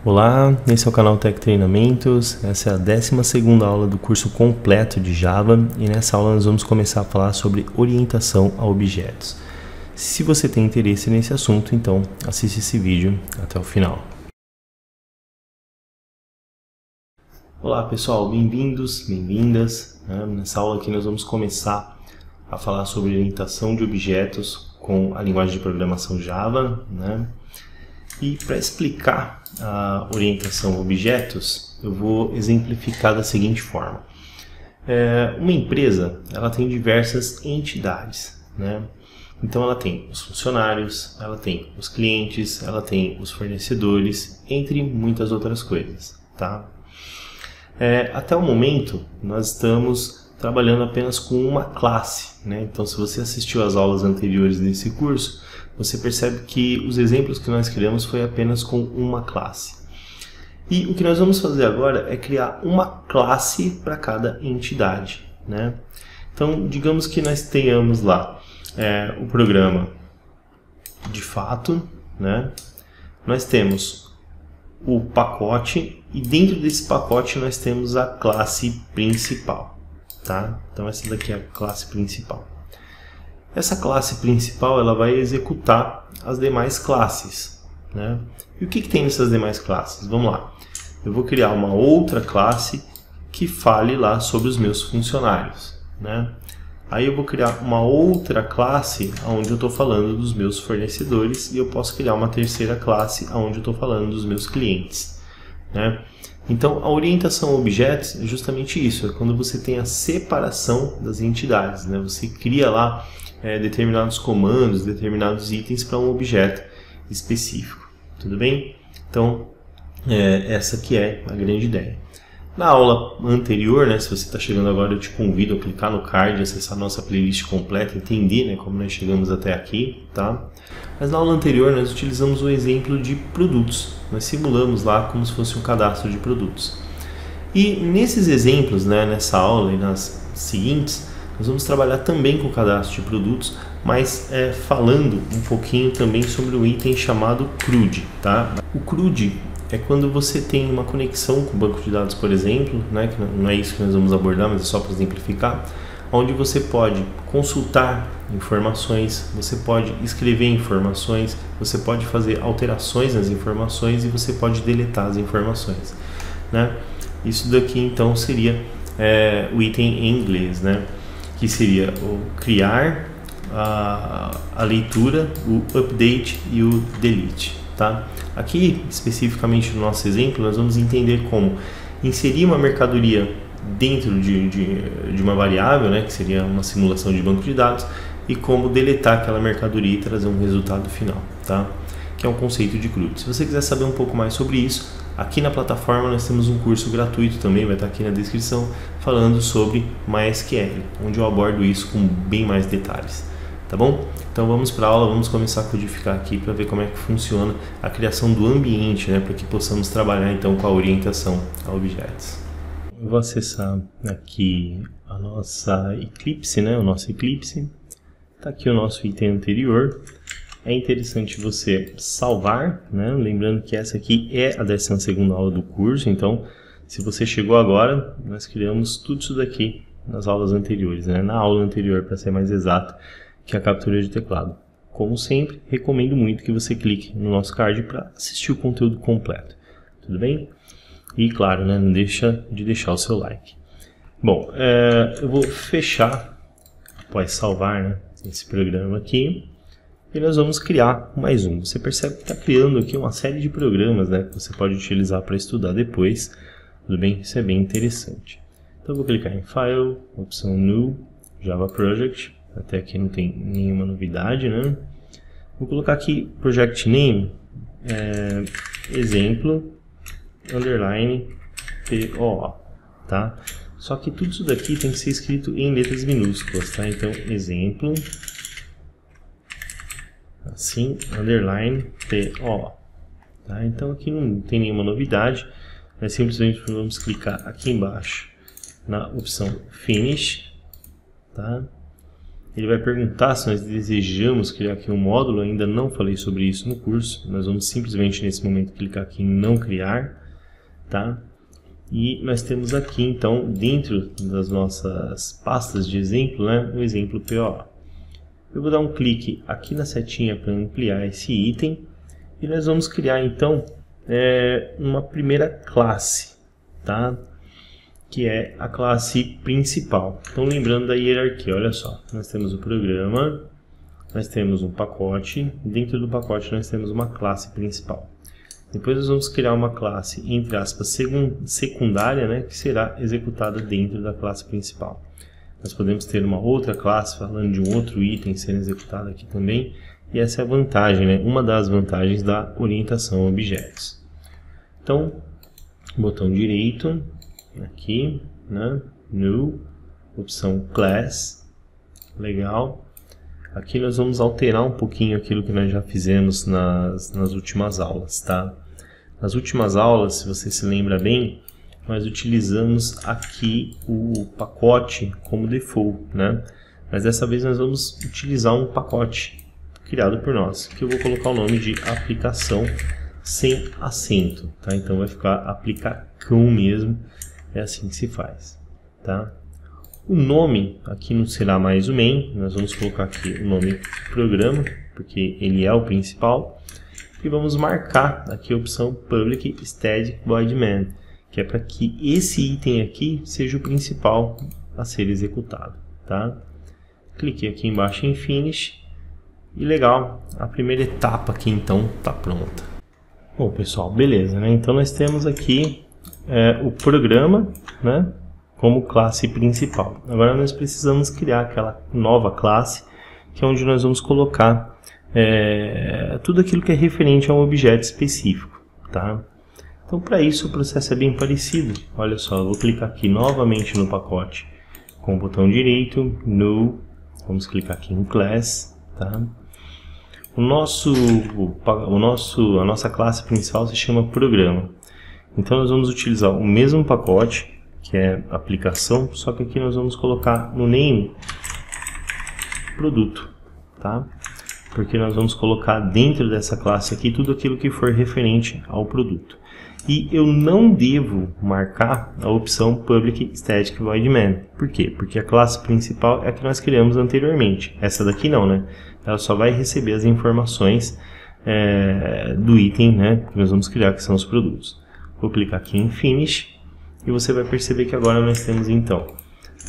Olá, esse é o canal Tech Treinamentos. Essa é a 12ª aula do curso completo de Java e nessa aula nós vamos começar a falar sobre orientação a objetos. Se você tem interesse nesse assunto, então assiste esse vídeo até o final. Olá pessoal, bem-vindos, bem-vindas. Nessa aula aqui nós vamos começar a falar sobre orientação de objetos com a linguagem de programação Java, E para explicar a orientação a objetos, eu vou exemplificar da seguinte forma. Uma empresa ela tem diversas entidades, Então ela tem os funcionários, ela tem os clientes, ela tem os fornecedores, entre muitas outras coisas. Até o momento nós estamos trabalhando apenas com uma classe, Então se você assistiu às aulas anteriores desse curso, você percebe que os exemplos que nós criamos foi apenas com uma classe. E o que nós vamos fazer agora é criar uma classe para cada entidade, Então, digamos que nós tenhamos lá o programa de fato, Nós temos o pacote e dentro desse pacote nós temos a classe principal, Então essa daqui é a classe principal. Essa classe principal ela vai executar as demais classes, E o que tem nessas demais classes? Vamos lá. Eu vou criar uma outra classe que fale lá sobre os meus funcionários, Aí eu vou criar uma outra classe onde eu estou falando dos meus fornecedores e eu posso criar uma terceira classe onde eu estou falando dos meus clientes, Então a orientação a objetos é justamente isso, é quando você tem a separação das entidades, Você cria lá determinados comandos, determinados itens para um objeto específico, tudo bem? Então, essa que é a grande ideia. Na aula anterior, se você está chegando agora, eu te convido a clicar no card, acessar a nossa playlist completa, entender como nós chegamos até aqui, Mas na aula anterior nós utilizamos o exemplo de produtos, nós simulamos lá como se fosse um cadastro de produtos. E nesses exemplos, nessa aula e nas seguintes, nós vamos trabalhar também com o cadastro de produtos, mas falando um pouquinho também sobre um item chamado CRUD. O CRUD é quando você tem uma conexão com o banco de dados, por exemplo, que não é isso que nós vamos abordar, mas é só para exemplificar, onde você pode consultar informações, você pode escrever informações, você pode fazer alterações nas informações e você pode deletar as informações. Isso daqui então seria o item em inglês, que seria o criar, a leitura, o update e o delete. Aqui, especificamente no nosso exemplo, nós vamos entender como inserir uma mercadoria dentro de uma variável, que seria uma simulação de banco de dados, e como deletar aquela mercadoria e trazer um resultado final, que é um conceito de CRUD. Se você quiser saber um pouco mais sobre isso, aqui na plataforma nós temos um curso gratuito também, vai estar aqui na descrição, falando sobre MySQL, onde eu abordo isso com bem mais detalhes. Tá bom? Então vamos para a aula, vamos começar a codificar aqui para ver como é que funciona a criação do ambiente, para que possamos trabalhar então com a orientação a objetos. Eu vou acessar aqui a nossa Eclipse, o nosso Eclipse. Está aqui o nosso item anterior. É interessante você salvar, lembrando que essa aqui é a 12ª aula do curso, então se você chegou agora, nós criamos tudo isso daqui nas aulas anteriores, na aula anterior para ser mais exato, que é a captura de teclado. Como sempre, recomendo muito que você clique no nosso card para assistir o conteúdo completo, tudo bem? E claro, não deixa de deixar o seu like. Bom, eu vou fechar, após salvar esse programa aqui, e nós vamos criar mais um. Você percebe que está criando aqui uma série de programas que você pode utilizar para estudar depois, tudo bem? Isso é bem interessante. Então eu vou clicar em File, opção New, Java Project, até aqui não tem nenhuma novidade, Vou colocar aqui Project Name, exemplo, underline, POO, Só que tudo isso daqui tem que ser escrito em letras minúsculas, Então, exemplo, assim, underline, POO, Então aqui não tem nenhuma novidade, nós simplesmente vamos clicar aqui embaixo na opção Finish, ele vai perguntar se nós desejamos criar aqui um módulo. Eu ainda não falei sobre isso no curso. Nós vamos simplesmente nesse momento clicar aqui em não criar, tá? E nós temos aqui então dentro das nossas pastas de exemplo, né, o exemplo PO. Eu vou dar um clique aqui na setinha para ampliar esse item e nós vamos criar então uma primeira classe, tá? Que é a classe principal. Então, lembrando da hierarquia, olha só, nós temos o programa, nós temos um pacote, dentro do pacote nós temos uma classe principal. Depois nós vamos criar uma classe, entre aspas, secundária, né, que será executada dentro da classe principal. Nós podemos ter uma outra classe falando de um outro item sendo executado aqui também, e essa é a vantagem, né, uma das vantagens da orientação a objetos. Então, botão direito, aqui, né, New, opção Class, legal. Aqui nós vamos alterar um pouquinho aquilo que nós já fizemos nas últimas aulas, tá? Nas últimas aulas, se você se lembra bem, nós utilizamos aqui o pacote como default, né? Mas dessa vez nós vamos utilizar um pacote criado por nós, que eu vou colocar o nome de aplicação sem acento, tá? Então vai ficar aplicacão mesmo. É assim que se faz, tá? O nome aqui não será mais o main, nós vamos colocar aqui o nome programa, porque ele é o principal. E vamos marcar aqui a opção Public Static Void Main, que é para que esse item aqui seja o principal a ser executado, tá? Cliquei aqui embaixo em Finish e legal, a primeira etapa aqui então está pronta. Bom pessoal, beleza, né? Então nós temos aqui o programa, né, como classe principal. Agora nós precisamos criar aquela nova classe, que é onde nós vamos colocar tudo aquilo que é referente a um objeto específico, tá? Então para isso o processo é bem parecido. Olha só, eu vou clicar aqui novamente no pacote com o botão direito, New, vamos clicar aqui em Class, tá? A nossa classe principal se chama Programa. Então nós vamos utilizar o mesmo pacote, que é aplicação, só que aqui nós vamos colocar no name produto, tá? Porque nós vamos colocar dentro dessa classe aqui tudo aquilo que for referente ao produto. E eu não devo marcar a opção Public Static Void Main. Por quê? Porque a classe principal é a que nós criamos anteriormente. Essa daqui não, né? Ela só vai receber as informações do item, né, que nós vamos criar, que são os produtos. Vou clicar aqui em Finish e você vai perceber que agora nós temos então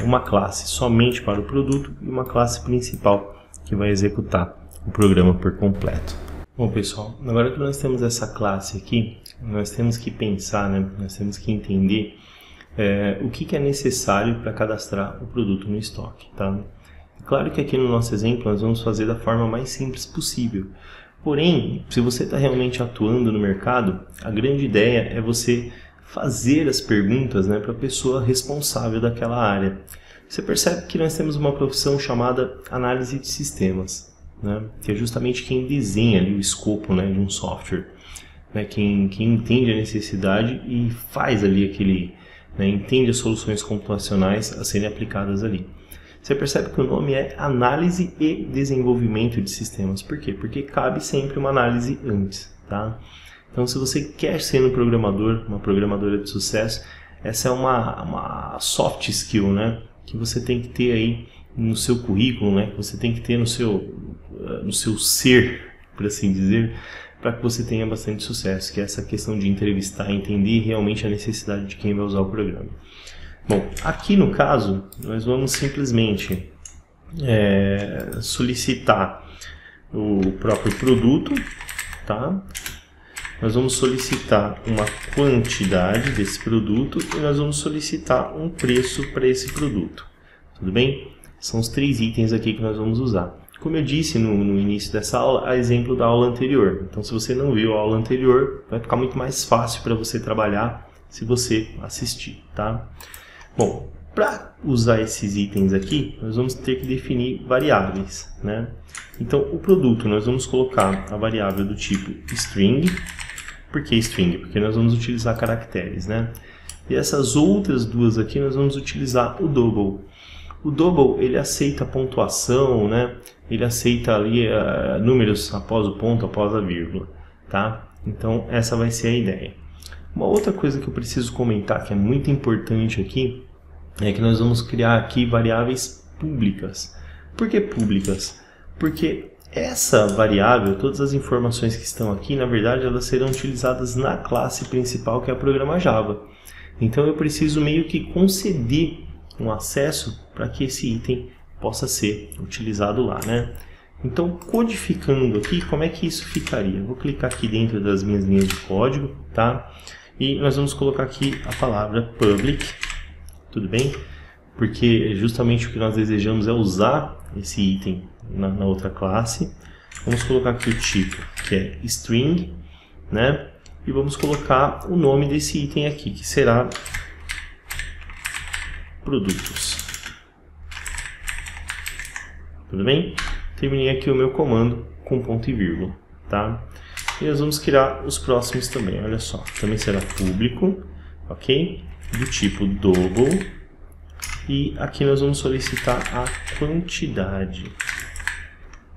uma classe somente para o produto e uma classe principal que vai executar o programa por completo. Bom pessoal, agora que nós temos essa classe aqui, nós temos que pensar, né, nós temos que entender o que é necessário para cadastrar o produto no estoque, tá? Claro que aqui no nosso exemplo nós vamos fazer da forma mais simples possível. Porém, se você está realmente atuando no mercado, a grande ideia é você fazer as perguntas, né, para a pessoa responsável daquela área. Você percebe que nós temos uma profissão chamada análise de sistemas, né, que é justamente quem desenha ali o escopo, né, de um software, né, quem entende a necessidade e faz ali aquele, né, entende as soluções computacionais a serem aplicadas ali. Você percebe que o nome é Análise e Desenvolvimento de Sistemas. Por quê? Porque cabe sempre uma análise antes, tá? Então, se você quer ser um programador, uma programadora de sucesso, essa é uma soft skill, né, que você tem que ter aí no seu currículo, né, que você tem que ter no seu ser, por assim dizer, para que você tenha bastante sucesso, que é essa questão de entrevistar, entender realmente a necessidade de quem vai usar o programa. Bom, aqui no caso, nós vamos simplesmente solicitar o próprio produto, tá? Nós vamos solicitar uma quantidade desse produto e nós vamos solicitar um preço para esse produto, tudo bem? São os 3 itens aqui que nós vamos usar. Como eu disse no início dessa aula, a exemplo da aula anterior. Então, se você não viu a aula anterior, vai ficar muito mais fácil para você trabalhar se você assistir, tá? Bom, para usar esses itens aqui, nós vamos ter que definir variáveis, né? Então, o produto, nós vamos colocar a variável do tipo string. Por que string? Porque nós vamos utilizar caracteres, né? E essas outras duas aqui, nós vamos utilizar o double. O double, ele aceita pontuação, né? Ele aceita ali números após o ponto, após a vírgula, tá? Então, essa vai ser a ideia. Uma outra coisa que eu preciso comentar, que é muito importante aqui, é que nós vamos criar aqui variáveis públicas. Por que públicas? Porque essa variável, todas as informações que estão aqui, na verdade, elas serão utilizadas na classe principal, que é o programa Java. Então, eu preciso meio que conceder um acesso para que esse item possa ser utilizado lá, né? Então, codificando aqui, como é que isso ficaria? Eu vou clicar aqui dentro das minhas linhas de código, tá? E nós vamos colocar aqui a palavra public, tudo bem? Porque justamente o que nós desejamos é usar esse item na outra classe. Vamos colocar aqui o tipo, que é string, né? E vamos colocar o nome desse item aqui, que será produtos. Tudo bem? Terminei aqui o meu comando com ponto e vírgula, tá? E nós vamos criar os próximos também, olha só. Também será público, ok? Do tipo double. E aqui nós vamos solicitar a quantidade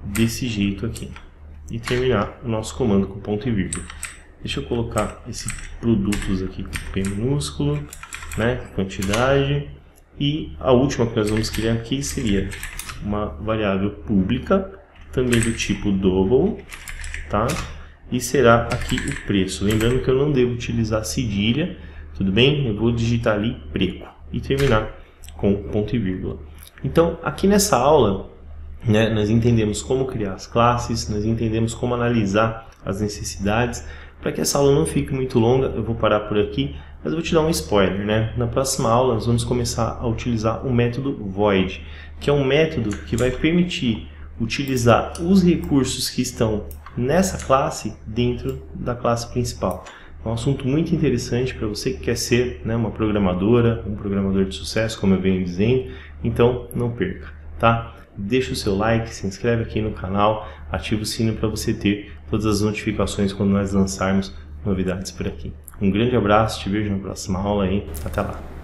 desse jeito aqui. E terminar o nosso comando com ponto e vírgula. Deixa eu colocar esse produtos aqui com P minúsculo, né? Quantidade. E a última que nós vamos criar aqui seria uma variável pública, também do tipo double, tá? E será aqui o preço. Lembrando que eu não devo utilizar cedilha, tudo bem? Eu vou digitar ali preço e terminar com ponto e vírgula. Então, aqui nessa aula, né, nós entendemos como criar as classes, nós entendemos como analisar as necessidades. Para que essa aula não fique muito longa, eu vou parar por aqui, mas eu vou te dar um spoiler, né? Na próxima aula, nós vamos começar a utilizar o método void, que é um método que vai permitir utilizar os recursos que estão nessa classe dentro da classe principal. É um assunto muito interessante para você que quer ser, né, uma programadora, um programador de sucesso, como eu venho dizendo. Então, não perca, tá? Deixa o seu like, se inscreve aqui no canal, ativa o sino para você ter todas as notificações quando nós lançarmos novidades por aqui. Um grande abraço, te vejo na próxima aula aí. Até lá!